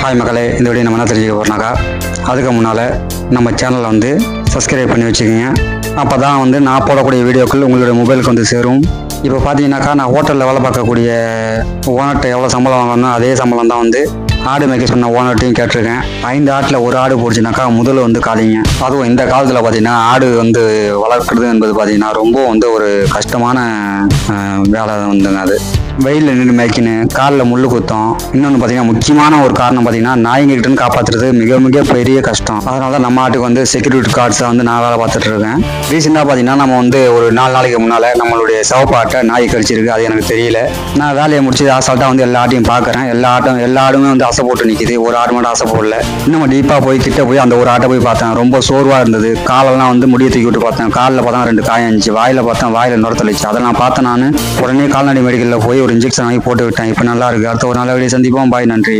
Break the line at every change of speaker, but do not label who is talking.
Hi மக்களே, இந்த video நம்ம என்ன தெரிஞ்சுக்க போகிறோம்னாக்கா, அதுக்கு முன்னால் நம்ம சேனலை வந்து சப்ஸ்கிரைப் பண்ணி வச்சுக்கோங்க. அப்போ தான் வந்து நான் போடக்கூடிய வீடியோக்கள் உங்களுடைய மொபைலுக்கு வந்து சேரும். இப்போ பார்த்தீங்கன்னாக்கா, நான் ஹோட்டலில் வேலை பார்க்கக்கூடிய ஓனர்கிட்ட எவ்வளோ சம்பளம் வாங்கணும் அதே சம்பளம் தான் வந்து ஆடு மேய்க்க சொன்ன ஓனர்ட்டையும் கேட்டிருக்கேன். 5 ஆட்டில் ஒரு ஆடு போடுச்சுனாக்கா முதல்ல வந்து காலிங்க. அதுவும் இந்த காலத்தில் பார்த்தீங்கன்னா ஆடு வந்து வளர்க்குறது என்பது பார்த்தீங்கன்னா ரொம்ப வந்து ஒரு கஷ்டமான வேலை வந்துங்க. அது வெயிலில் நின்று மேய்க்கணும், காலில் முள் குத்தம். இன்னொன்று பார்த்தீங்கன்னா முக்கியமான ஒரு காரணம் பார்த்தீங்கன்னா நாய்ங்கிட்டன்னு காப்பாற்றுறது மிக மிக பெரிய கஷ்டம். அதனால தான் நம்ம ஆட்டுக்கு வந்து செக்யூரிட்டி கார்ட்ஸை வந்து நான் வேலை பார்த்துட்டு இருக்கேன். ரீசெண்டாக பார்த்தீங்கன்னா நம்ம வந்து ஒரு 4 நாளைக்கு முன்னால் நம்மளுடைய சிவப்பாட்டை நாய் கடிச்சிருக்கு. அது எனக்கு தெரியல. நான் வேலையை முடிச்சு அசால்ட்டாக வந்து எல்லா ஆட்டையும் பார்க்குறேன். எல்லா ஆடுமே வந்து ஆசை போட்டு நிற்கிது. ஒரு ஆடு மட்டும் ஆசை போடல. இன்னும் டீப்பாக போய் கிட்ட போய் அந்த ஒரு ஆட்டை போய் பார்த்தேன். ரொம்ப சோர்வாக இருந்தது. காலெல்லாம் வந்து முடிய தூக்கி விட்டு பார்த்தேன். காலில் பார்த்தா 2 காயம் இருந்துச்சு. வாயில் பார்த்தேன், வாயில் நுரத்தளிச்சு. அதை நான் பார்த்தேன். நான் உடனே கால்நடை மெடிக்கலில் போய் ஒரு இன்ஜெக்ஷன் வாங்கி போட்டு விட்டேன். இப்போ நல்லா இருக்குது. அடுத்த ஒரு நல்ல வீடியோ சந்திப்போம். பாய், நன்றி.